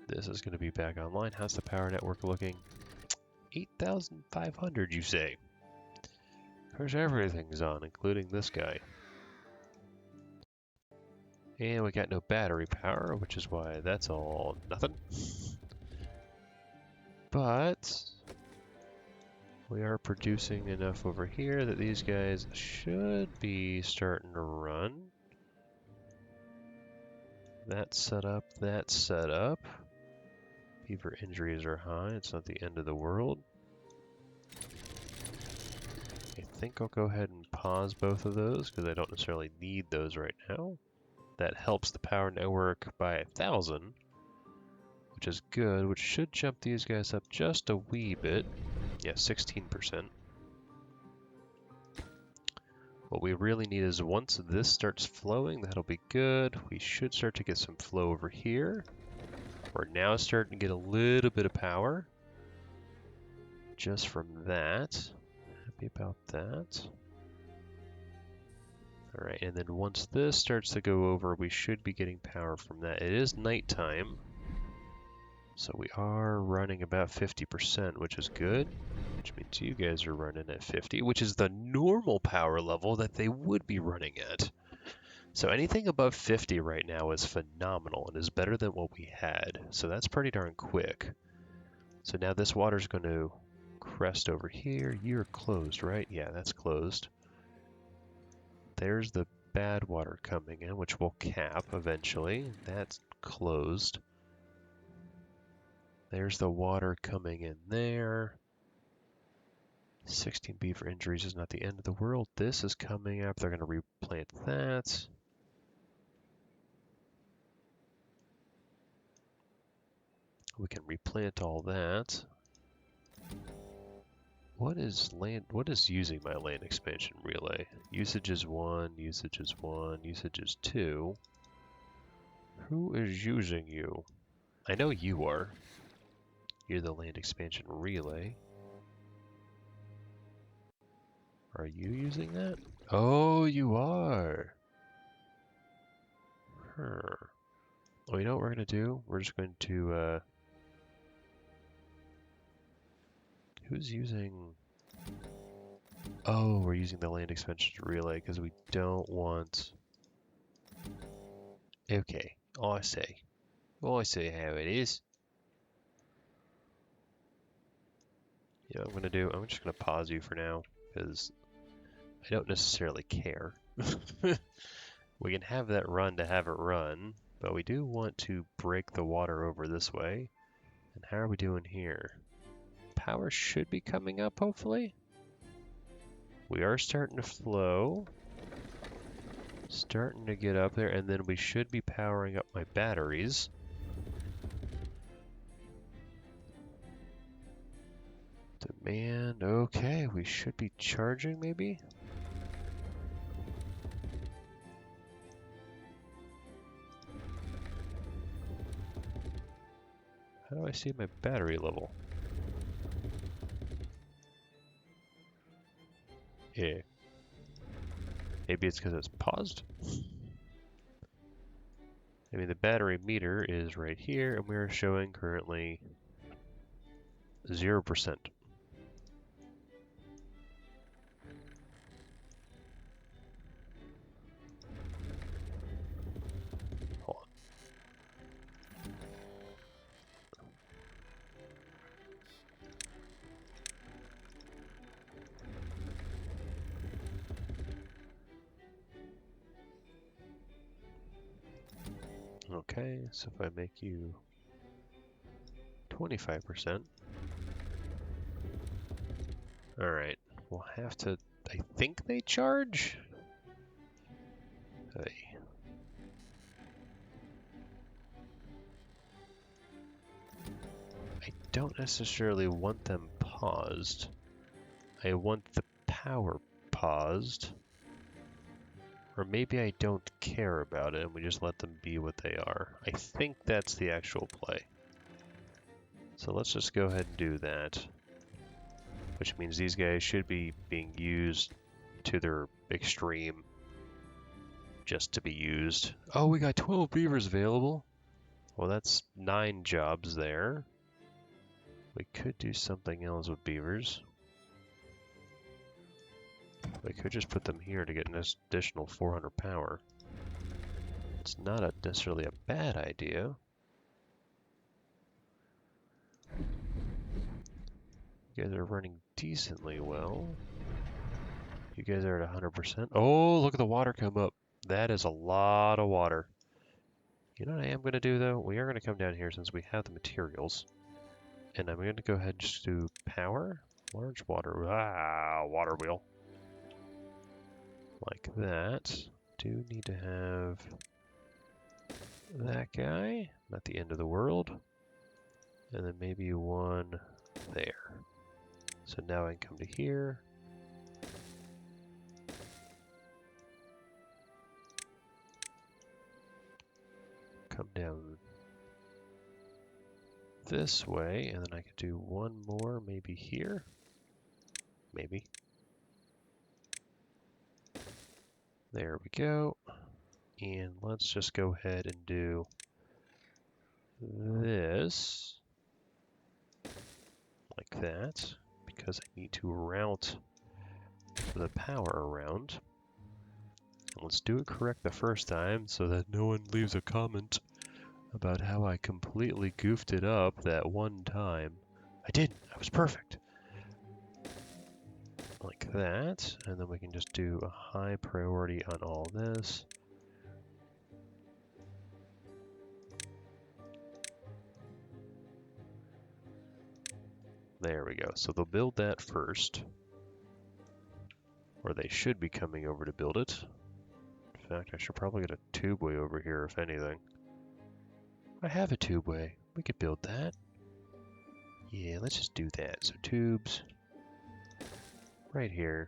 [SPEAKER 1] This is going to be back online. How's the power network looking? 8,500, you say? Of course, everything's on, including this guy. And we got no battery power, which is why that's all nothing. But we are producing enough over here that these guys should be starting to run. That's set up, that's set up. Beaver injuries are high, it's not the end of the world. I think I'll go ahead and pause both of those because I don't necessarily need those right now. That helps the power network by 1,000, which is good, which should jump these guys up just a wee bit. Yeah, 16%. What we really need is once this starts flowing, that'll be good. We should start to get some flow over here. We're now starting to get a little bit of power just from that. Happy about that. All right, and then once this starts to go over, we should be getting power from that. It is nighttime, so we are running about 50%, which is good, which means you guys are running at 50, which is the normal power level that they would be running at. So anything above 50 right now is phenomenal and is better than what we had. So that's pretty darn quick. So now this water's going to crest over here. You're closed, right? Yeah, that's closed. There's the bad water coming in, which will cap eventually. That's closed. There's the water coming in there. 16 beaver injuries is not the end of the world. This is coming up. They're going to replant that. We can replant all that. What is using my land expansion relay? Usage is 1, usage is 1, usage is 2. Who is using you? I know you are. You're the land expansion relay. Are you using that? Oh, you are. Well, you know what we're going to do? We're just going to, who's using... Oh, we're using the land expansion relay because we don't want... Okay, I see. I see how it is. You know what I'm going to do? I'm just going to pause you for now because I don't necessarily care. We can have that run to have it run, but we do want to break the water over this way. And how are we doing here? Power should be coming up, hopefully. We are starting to flow. Starting to get up there, and then we should be powering up my batteries. Demand, okay, we should be charging maybe? How do I see my battery level? Yeah. Maybe it's because it's paused? I mean, the battery meter is right here, and we're showing currently 0%. Hold on. Okay, so if I make you 25%, Alright, we'll have to... I think they charge? Hey. I don't necessarily want them paused. I want the power paused. Or maybe I don't care about it and we just let them be what they are. I think that's the actual play. So let's just go ahead and do that. Which means these guys should be being used to their extreme. Just to be used. Oh, we got 12 beavers available. Well, that's 9 jobs there. We could do something else with beavers. We could just put them here to get an additional 400 power. It's not necessarily a bad idea. You guys are running decently well. You guys are at 100%. Oh, look at the water come up. That is a lot of water. You know what I am going to do, though? We are going to come down here since we have the materials. And I'm going to go ahead and just do power. Large water. Ah, water wheel. Like that. Do need to have that guy. Not the end of the world. And then maybe one there. So now I can come to here. Come down this way, and then I could do one more maybe here. Maybe. There we go. And let's just go ahead and do this like that, because I need to route the power around. Let's do it correct the first time so that no one leaves a comment about how I completely goofed it up that one time. I didn't. I was perfect. Like that. And then we can just do a high priority on all this. There we go. So they'll build that first. Or they should be coming over to build it. In fact, I should probably get a tubeway over here, if anything. I have a tubeway. We could build that. Yeah, let's just do that. So tubes. Right here.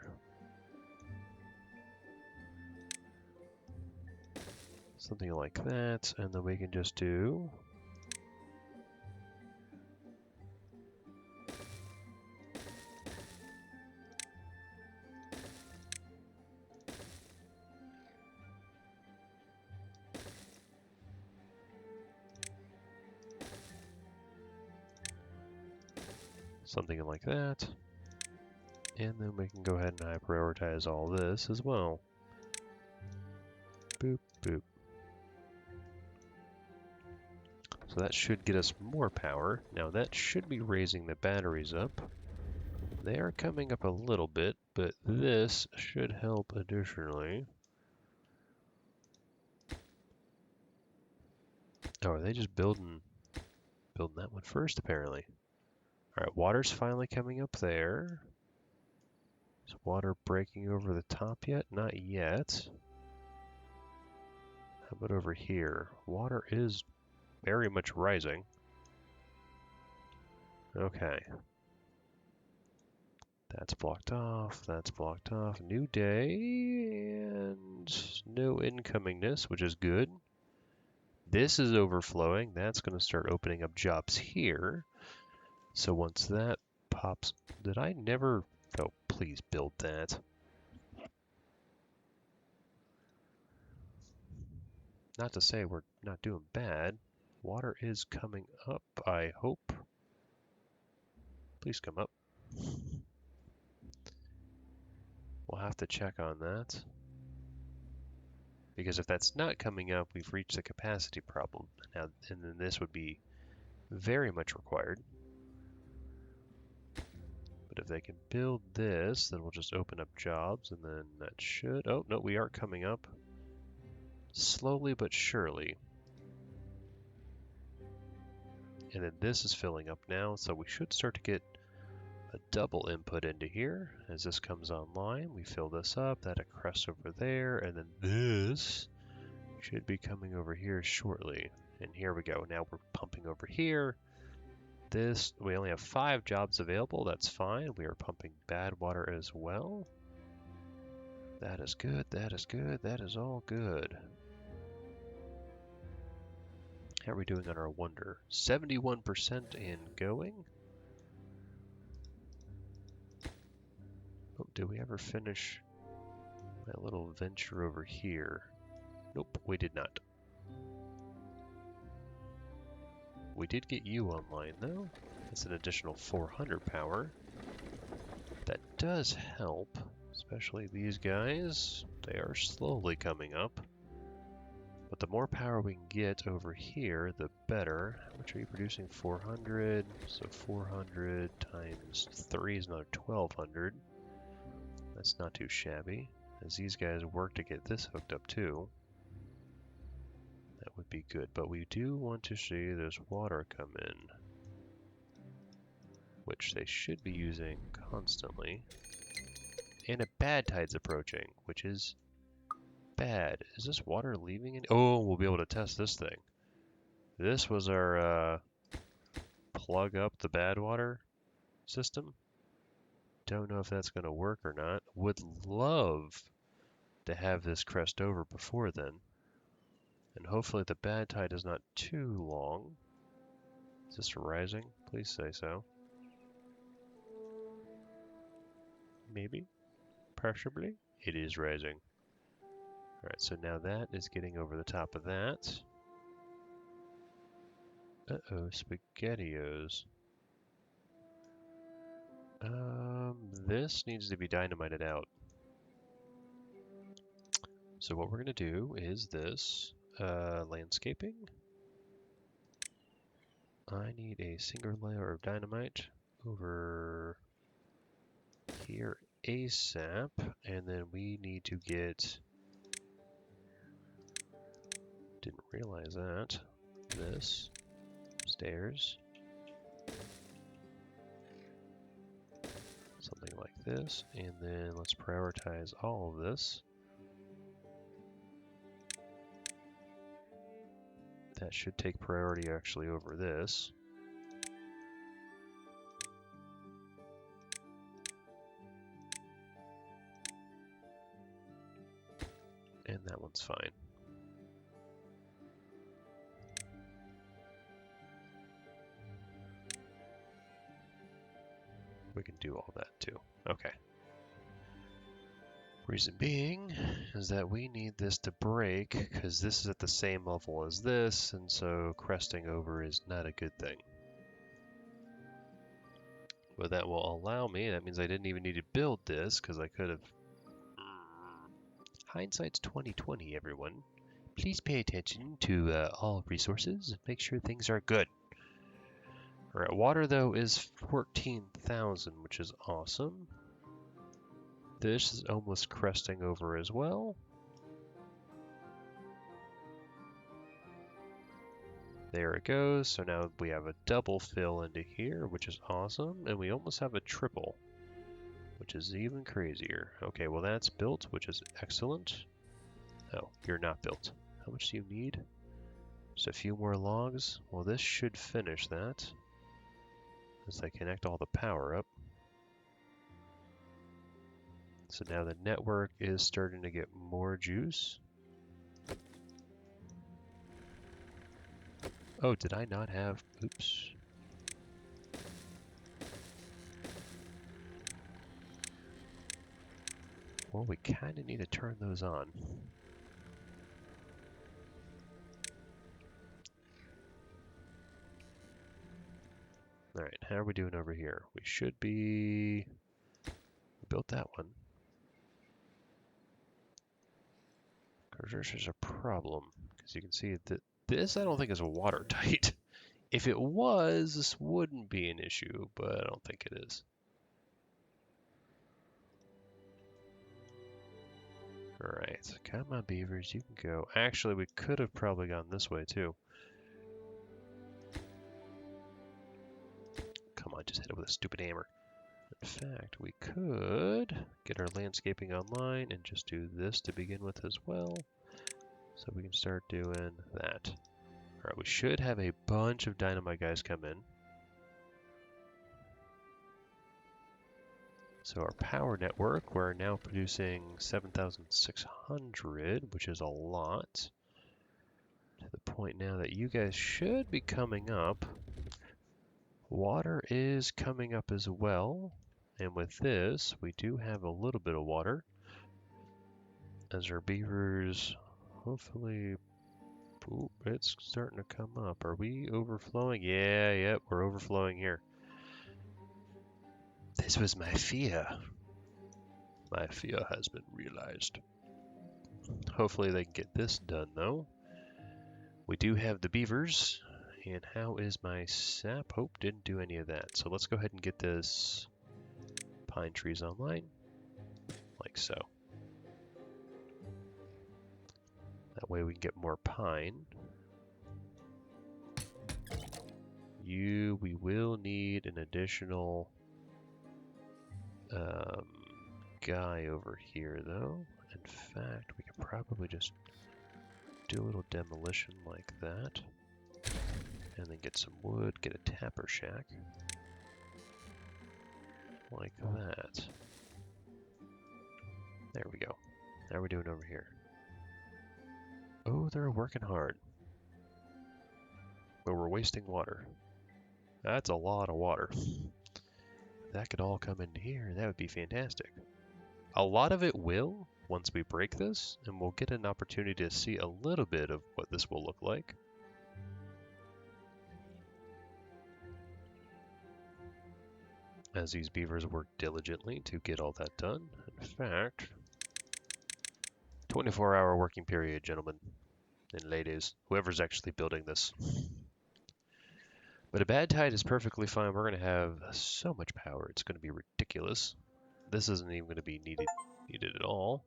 [SPEAKER 1] Something like that. And then we can just do... something like that. And then we can go ahead and high prioritize all this as well. Boop, boop. So that should get us more power. Now that should be raising the batteries up. They are coming up a little bit, but this should help additionally. Oh, are they just building that one first, apparently? Alright, water's finally coming up there. Is water breaking over the top yet? Not yet. How about over here? Water is very much rising. Okay. That's blocked off, that's blocked off. New day, and no incomingness, which is good. This is overflowing. That's going to start opening up jobs here. So once that pops... Did I never... Oh, please build that. Not to say we're not doing bad. Water is coming up, I hope. Please come up. We'll have to check on that. Because if that's not coming up, we've reached a capacity problem. Now, and then this would be very much required. But if they can build this, then we'll just open up jobs, and then that should... Oh, no, we are coming up. Slowly but surely. And then this is filling up now, so we should start to get a double input into here. As this comes online, we fill this up, that accrests over there, and then this should be coming over here shortly. And here we go. Now we're pumping over here. This, we only have 5 jobs available. That's fine. We are pumping bad water as well. That is good. That is good. That is all good. How are we doing on our wonder? 71% in going. Oh, did we ever finish my little venture over here? Nope, we did not. We did get you online though. That's an additional 400 power. That does help, especially these guys. They are slowly coming up. But the more power we can get over here, the better. How much are you producing? 400. So 400 times 3 is another 1200. That's not too shabby. As these guys work to get this hooked up too. That would be good. But we do want to see this water come in, which they should be using constantly. And a bad tide's approaching, which is bad. Is this water leaving in? Oh, we'll be able to test this thing. This was our plug up the bad water system. Don't know if that's going to work or not. Would love to have this crest over before then. And hopefully the bad tide is not too long. Is this rising? Please say so. Maybe. Possibly. It is rising. Alright, so now that is getting over the top of that. Uh-oh, SpaghettiOs. This needs to be dynamited out. So what we're going to do is this. Landscaping. I need a single layer of dynamite over here ASAP, and then we need to get, didn't realize that, this stairs, something like this, and then let's prioritize all of this. That should take priority actually over this. And that one's fine. We can do all that too. Okay. Reason being is that we need this to break because this is at the same level as this, and so cresting over is not a good thing. But that will allow me, that means I didn't even need to build this because I could have. Hindsight's 20/20, everyone. Please pay attention to all resources and make sure things are good. Alright, water though is 14,000, which is awesome. This is almost cresting over as well. There it goes. So now we have a double fill into here, which is awesome. And we almost have a triple, which is even crazier. Okay, well that's built, which is excellent. Oh, you're not built. How much do you need? Just a few more logs. Well, this should finish that as I connect all the power up. So now the network is starting to get more juice. Oh, did I not have, oops. Well, we kind of need to turn those on. All right, how are we doing over here? We should be, we built that one. This is a problem, because you can see that this I don't think is watertight. If it was, this wouldn't be an issue, but I don't think it is. Alright, come on beavers, you can go. Actually, we could have probably gone this way too. Come on, just hit it with a stupid hammer. In fact, we could get our landscaping online and just do this to begin with as well. So we can start doing that. Alright, we should have a bunch of dynamite guys come in. So our power network, we're now producing 7,600, which is a lot. To the point now that you guys should be coming up. Water is coming up as well. And with this, we do have a little bit of water. As our beavers, hopefully, ooh, it's starting to come up. Are we overflowing? Yeah, yep, we're overflowing here. This was my fear. My fear has been realized. Hopefully they can get this done, though. We do have the beavers. And how is my sap? Oh, didn't do any of that. So let's go ahead and get this pine trees online. Like so. That way we can get more pine. We will need an additional guy over here, though. In fact, we could probably just do a little demolition like that. And then get some wood, get a tapper shack. Like that. There we go. How are we doing over here? Oh, they're working hard. But we're wasting water. That's a lot of water. That could all come into here. That would be fantastic. A lot of it will once we break this, and we'll get an opportunity to see a little bit of what this will look like. As these beavers work diligently to get all that done. In fact, 24-hour working period, gentlemen and ladies, whoever's actually building this. But a bad tide is perfectly fine. We're going to have so much power. It's going to be ridiculous. This isn't even going to be needed at all.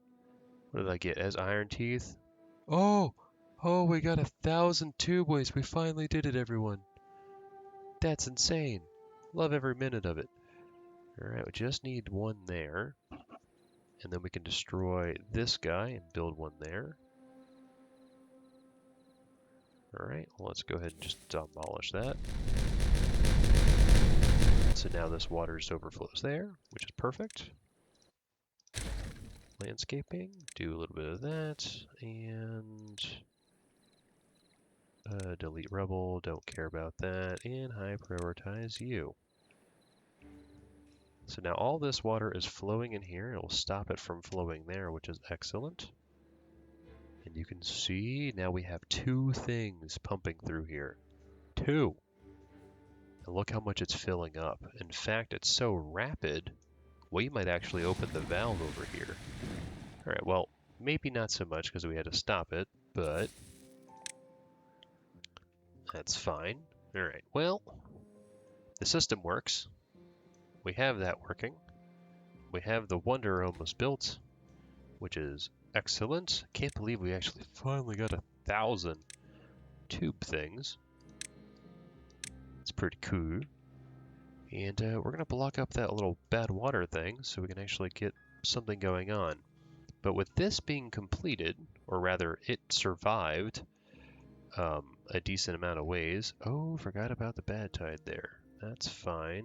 [SPEAKER 1] What did I get as iron teeth? Oh, we got 1,000 tube waste. We finally did it, everyone. That's insane. Love every minute of it. All right, we just need one there. And then we can destroy this guy and build one there. All right, well, let's go ahead and just demolish that. So now this water just overflows there, which is perfect. Landscaping, do a little bit of that, and delete rubble, don't care about that, and high prioritize you. So now all this water is flowing in here. It will stop it from flowing there, which is excellent. And you can see now we have two things pumping through here. Two. And look how much it's filling up. In fact, it's so rapid, we might actually open the valve over here. All right, well, maybe not so much because we had to stop it, but that's fine. All right, well, the system works. We have that working. We have the Wonder almost built, which is excellent. Can't believe we actually finally got 1,000 tube things. It's pretty cool. And we're going to block up that little bad water thing so we can actually get something going on. But with this being completed, or rather it survived a decent amount of ways. Oh, forgot about the bad tide there. That's fine.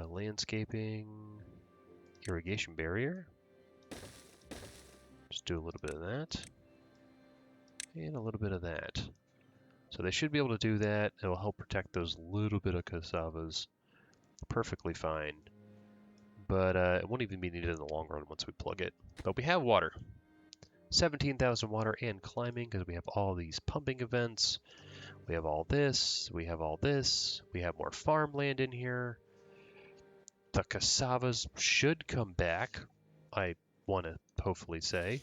[SPEAKER 1] Landscaping, irrigation barrier. Just do a little bit of that. And a little bit of that. So they should be able to do that. It will help protect those little bit of cassavas perfectly fine. But it won't even be needed in the long run once we plug it. But we have water. 17,000 water and climbing because we have all these pumping events. We have all this. We have all this. We have more farmland in here. The cassavas should come back. I want to hopefully say.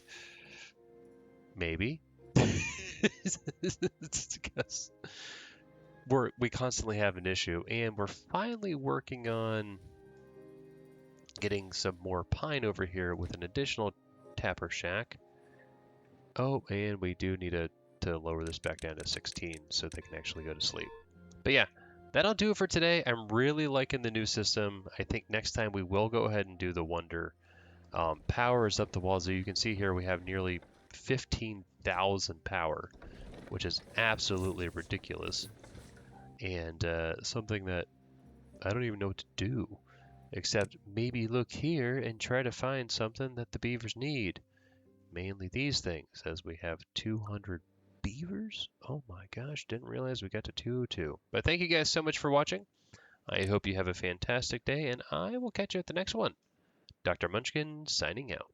[SPEAKER 1] Maybe. Because we constantly have an issue, and we're finally working on getting some more pine over here with an additional tapper shack. Oh, and we do need to lower this back down to 16 so they can actually go to sleep. But yeah, that'll do it for today. I'm really liking the new system. I think next time we will go ahead and do the Wonder. Power is up the wazoo. You can see here we have nearly 15,000 power, which is absolutely ridiculous. And something that I don't even know what to do, except maybe look here and try to find something that the beavers need. Mainly these things, as we have 200 beavers. Oh my gosh, didn't realize we got to 202. But thank you guys so much for watching. I hope you have a fantastic day, and I will catch you at the next one. Dr. Munchkin signing out.